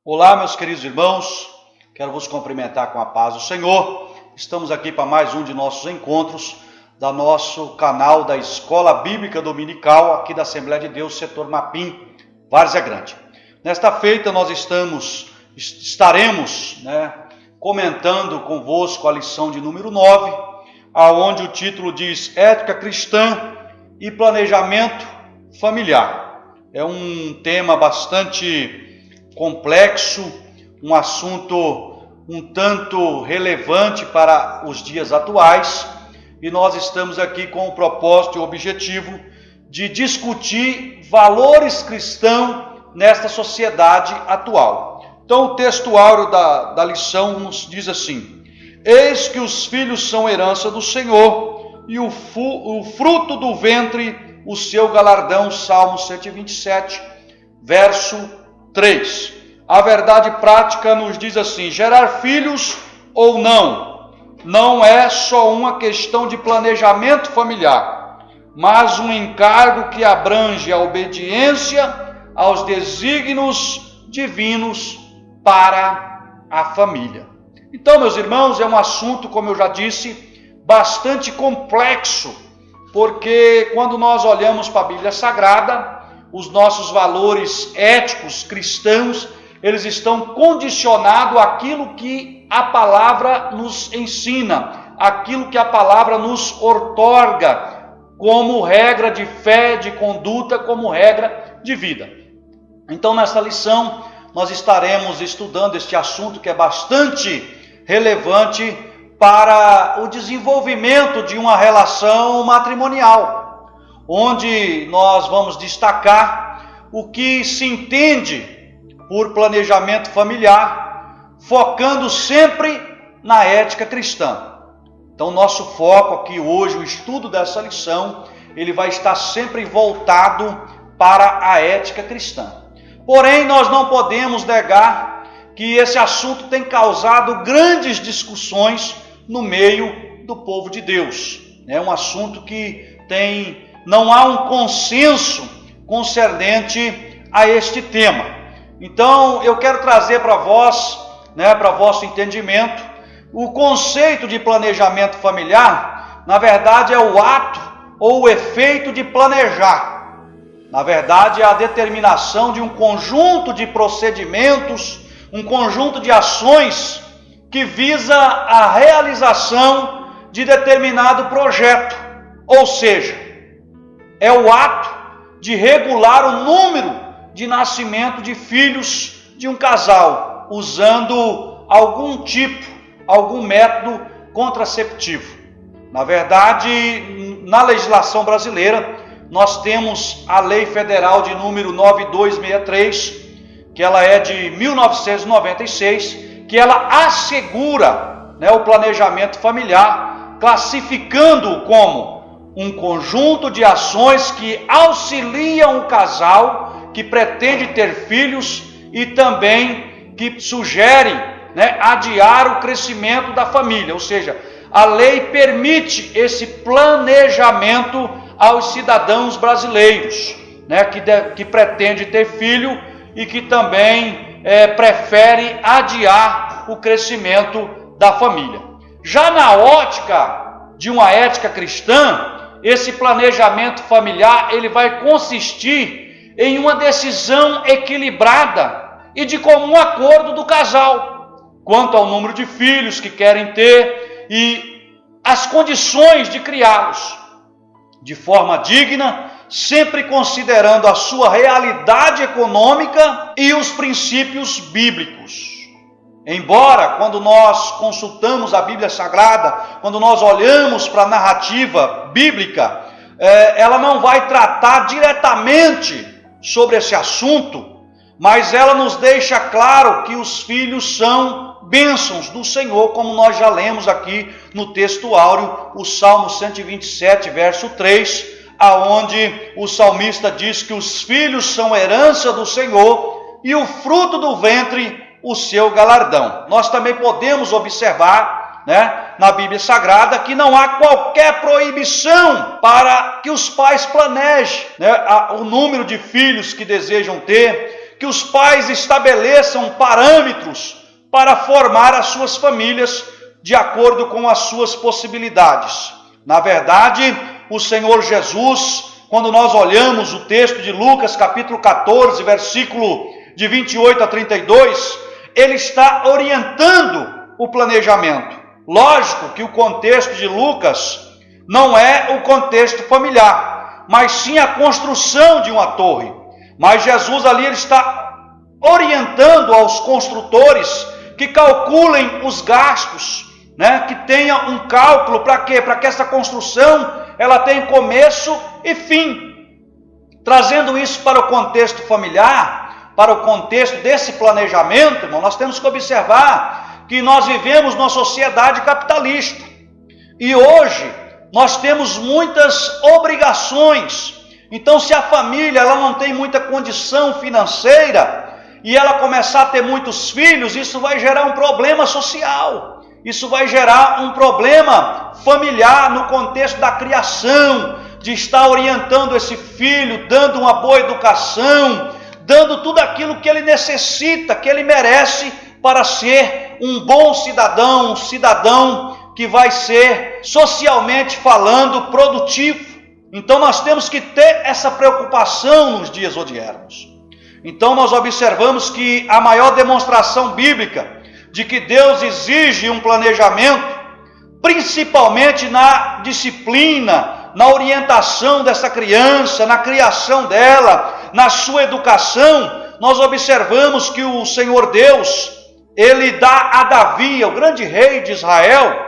Olá, meus queridos irmãos, quero vos cumprimentar com a paz do Senhor. Estamos aqui para mais um de nossos encontros da nosso canal da Escola Bíblica Dominical, aqui da Assembleia de Deus, setor Mapim, Várzea Grande. Nesta feita nós estaremos comentando convosco a lição de número 9, aonde o título diz Ética Cristã e Planejamento Familiar. É um tema bastante complexo, um assunto um tanto relevante para os dias atuais, e nós estamos aqui com o propósito e o objetivo de discutir valores cristãos nesta sociedade atual. Então o texto áureo da lição nos diz assim: eis que os filhos são herança do Senhor, e o fruto do ventre o seu galardão. Salmo 127, verso 3. A verdade prática nos diz assim: gerar filhos ou não é só uma questão de planejamento familiar, mas um encargo que abrange a obediência aos desígnios divinos para a família. Então, meus irmãos, é um assunto, como eu já disse, bastante complexo, porque quando nós olhamos para a Bíblia Sagrada, os nossos valores éticos cristãos, eles estão condicionados àquilo que a palavra nos ensina, aquilo que a palavra nos outorga como regra de fé, de conduta, como regra de vida. Então, nessa lição, nós estaremos estudando este assunto que é bastante relevante para o desenvolvimento de uma relação matrimonial, onde nós vamos destacar o que se entende por planejamento familiar, focando sempre na ética cristã. Então, nosso foco aqui hoje, o estudo dessa lição, ele vai estar sempre voltado para a ética cristã. Porém, nós não podemos negar que esse assunto tem causado grandes discussões no meio do povo de Deus. É um assunto que não há um consenso concernente a este tema. Então, eu quero trazer para vós, para vosso entendimento, o conceito de planejamento familiar. Na verdade, é o ato ou o efeito de planejar. Na verdade, é a determinação de um conjunto de procedimentos, um conjunto de ações que visa a realização de determinado projeto. Ou seja, é o ato de regular o número de nascimento de filhos de um casal, usando algum método contraceptivo. Na verdade, na legislação brasileira, nós temos a Lei Federal de número 9263, que ela é de 1996, que ela assegura o planejamento familiar, classificando-o como um conjunto de ações que auxiliam o casal que pretende ter filhos e também que sugere adiar o crescimento da família. Ou seja, a lei permite esse planejamento aos cidadãos brasileiros, que pretende ter filho e que também prefere adiar o crescimento da família. Já na ótica de uma ética cristã, esse planejamento familiar ele vai consistir em uma decisão equilibrada e de comum acordo do casal, quanto ao número de filhos que querem ter e as condições de criá-los de forma digna, sempre considerando a sua realidade econômica e os princípios bíblicos. Embora, quando nós consultamos a Bíblia Sagrada, quando nós olhamos para a narrativa bíblica, ela não vai tratar diretamente sobre esse assunto, mas ela nos deixa claro que os filhos são bênçãos do Senhor, como nós já lemos aqui no texto áureo, o Salmo 127, verso 3, aonde o salmista diz que os filhos são herança do Senhor e o fruto do ventre o seu galardão. Nós também podemos observar na Bíblia Sagrada que não há qualquer proibição para que os pais planejem o número de filhos que desejam ter, que os pais estabeleçam parâmetros para formar as suas famílias de acordo com as suas possibilidades. Na verdade, o Senhor Jesus, quando nós olhamos o texto de Lucas, capítulo 14, versículo de 28 a 32, ele está orientando o planejamento. Lógico que o contexto de Lucas não é o contexto familiar, mas sim a construção de uma torre. Mas Jesus ali ele está orientando aos construtores que calculem os gastos, que tenha um cálculo para quê? Para que essa construção ela tenha começo e fim. Trazendo isso para o contexto familiar, para o contexto desse planejamento, irmão, nós temos que observar que nós vivemos numa sociedade capitalista. E hoje nós temos muitas obrigações. Então, se a família ela não tem muita condição financeira e ela começar a ter muitos filhos, isso vai gerar um problema social. Isso vai gerar um problema familiar no contexto da criação, de estar orientando esse filho, dando uma boa educação, dando tudo aquilo que ele necessita, que ele merece para ser um bom cidadão, um cidadão que vai ser, socialmente falando, produtivo. Então nós temos que ter essa preocupação nos dias odiernos. Então nós observamos que a maior demonstração bíblica de que Deus exige um planejamento, principalmente na disciplina, na orientação dessa criança, na criação dela, na sua educação, nós observamos que o Senhor Deus, ele dá a Davi, o grande rei de Israel,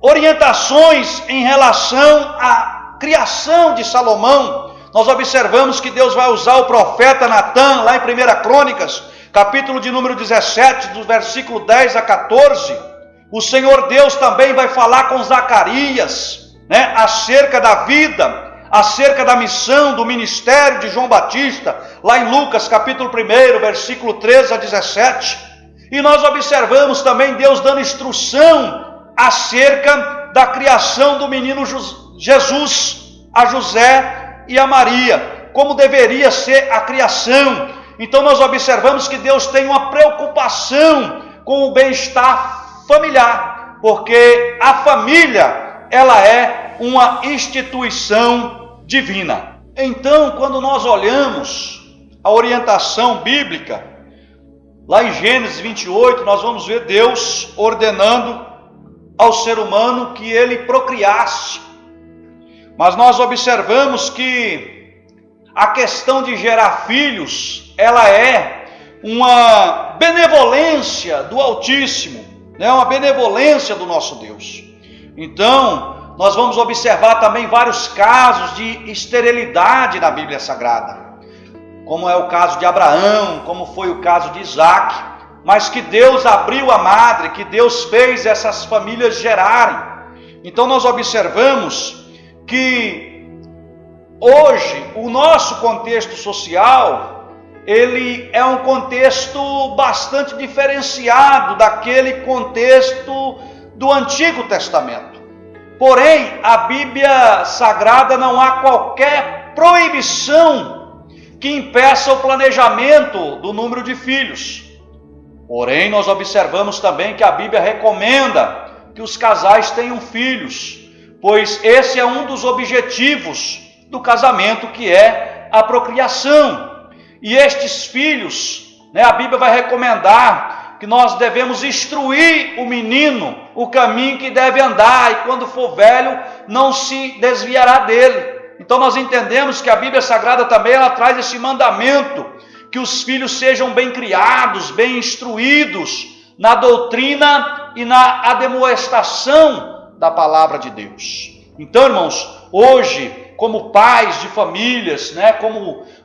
orientações em relação à criação de Salomão. Nós observamos que Deus vai usar o profeta Natã, lá em 1 Crônicas, capítulo de número 17, do versículo 10 a 14, o Senhor Deus também vai falar com Zacarias, acerca da vida, acerca da missão, do ministério de João Batista, lá em Lucas, capítulo 1, versículo 13 a 17, e nós observamos também Deus dando instrução acerca da criação do menino Jesus, a José e a Maria, como deveria ser a criação. Então nós observamos que Deus tem uma preocupação com o bem-estar familiar, porque a família, ela é uma instituição divina. Então, quando nós olhamos a orientação bíblica, lá em Gênesis 28, nós vamos ver Deus ordenando ao ser humano que ele procriasse. Mas nós observamos que a questão de gerar filhos, ela é uma benevolência do Altíssimo, uma benevolência do nosso Deus. Então, nós vamos observar também vários casos de esterilidade na Bíblia Sagrada, como é o caso de Abraão, como foi o caso de Isaac, mas que Deus abriu a madre, que Deus fez essas famílias gerarem. Então nós observamos que hoje, o nosso contexto social, ele é um contexto bastante diferenciado daquele contexto do Antigo Testamento. Porém, a Bíblia Sagrada não há qualquer proibição que impeça o planejamento do número de filhos. Porém, nós observamos também que a Bíblia recomenda que os casais tenham filhos, pois esse é um dos objetivos do casamento, que é a procriação. E estes filhos, a Bíblia vai recomendar que nós devemos instruir o menino o caminho que deve andar, e quando for velho não se desviará dele. Então nós entendemos que a Bíblia Sagrada também ela traz esse mandamento, que os filhos sejam bem criados, bem instruídos na doutrina e na admoestação da palavra de Deus. Então, irmãos, hoje, como pais de famílias,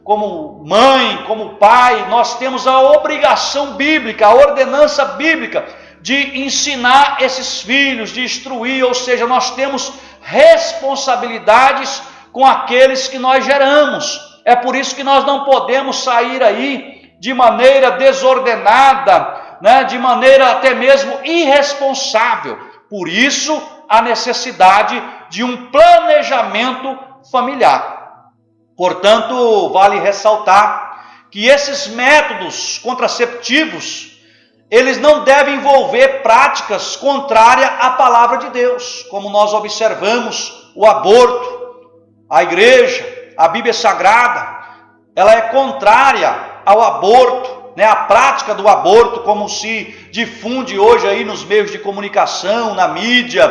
como mãe, como pai, nós temos a obrigação bíblica, a ordenança bíblica de ensinar esses filhos, de instruir, ou seja, nós temos responsabilidades com aqueles que nós geramos. É por isso que nós não podemos sair aí de maneira desordenada, de maneira até mesmo irresponsável. Por isso, a necessidade de um planejamento familiar. Portanto, vale ressaltar que esses métodos contraceptivos, eles não devem envolver práticas contrárias à palavra de Deus, como nós observamos o aborto, a igreja, a Bíblia Sagrada, ela é contrária ao aborto, né? A prática do aborto, como se difunde hoje aí nos meios de comunicação, na mídia,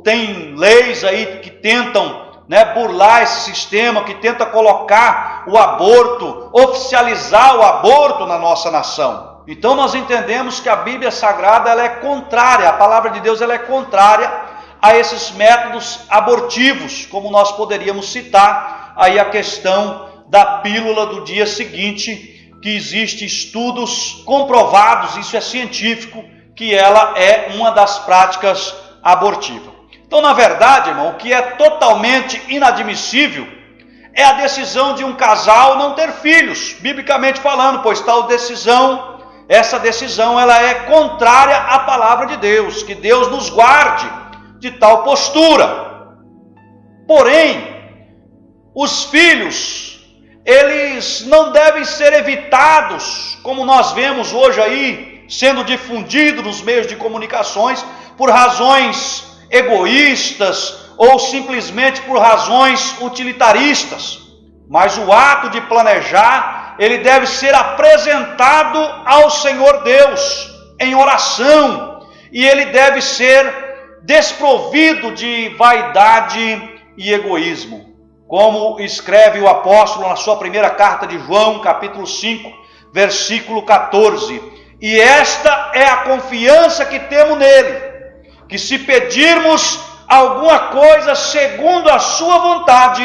tem leis aí que tentam, né, burlar esse sistema, que tenta colocar o aborto, oficializar o aborto na nossa nação. Então nós entendemos que a Bíblia Sagrada ela é contrária, a palavra de Deus ela é contrária a esses métodos abortivos, como nós poderíamos citar aí a questão da pílula do dia seguinte, que existe estudos comprovados, isso é científico, que ela é uma das práticas abortivas. Então, na verdade, irmão, o que é totalmente inadmissível é a decisão de um casal não ter filhos, biblicamente falando, pois essa decisão ela é contrária à palavra de Deus, que Deus nos guarde de tal postura. Porém, os filhos, eles não devem ser evitados, como nós vemos hoje aí, sendo difundido nos meios de comunicações, por razões egoístas ou simplesmente por razões utilitaristas. Mas o ato de planejar, ele deve ser apresentado ao Senhor Deus em oração, e ele deve ser desprovido de vaidade e egoísmo. Como escreve o apóstolo na sua primeira carta de João, capítulo 5, versículo 14. E esta é a confiança que temos nele, que se pedirmos alguma coisa segundo a sua vontade,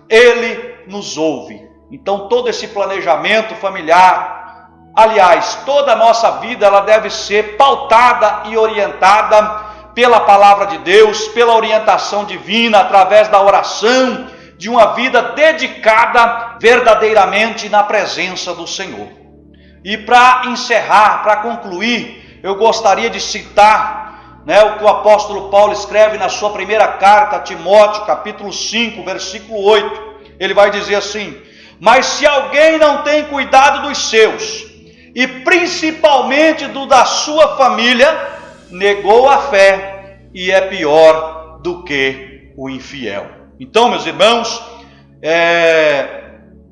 ele nos ouve. Então todo esse planejamento familiar, aliás, toda a nossa vida, ela deve ser pautada e orientada pela palavra de Deus, pela orientação divina, através da oração, de uma vida dedicada verdadeiramente na presença do Senhor. E para encerrar, para concluir, eu gostaria de citar, né, o que o apóstolo Paulo escreve na sua primeira carta a Timóteo, capítulo 5, versículo 8. Ele vai dizer assim: mas se alguém não tem cuidado dos seus, e principalmente do da sua família, negou a fé e é pior do que o infiel. Então, meus irmãos,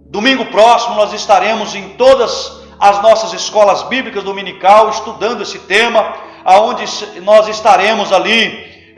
domingo próximo nós estaremos em todas as nossas escolas bíblicas dominical estudando esse tema, aonde nós estaremos ali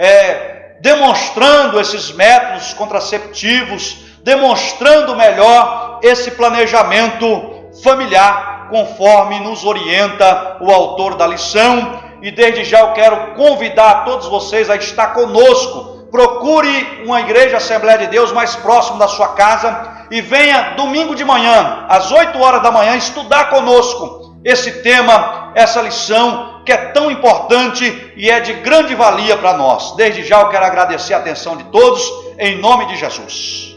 demonstrando esses métodos contraceptivos, demonstrando melhor esse planejamento familiar, conforme nos orienta o autor da lição. E desde já eu quero convidar todos vocês a estar conosco. Procure uma igreja Assembleia de Deus mais próximo da sua casa e venha domingo de manhã, às 8 horas da manhã, estudar conosco esse tema, essa lição que é tão importante e é de grande valia para nós. Desde já eu quero agradecer a atenção de todos, em nome de Jesus.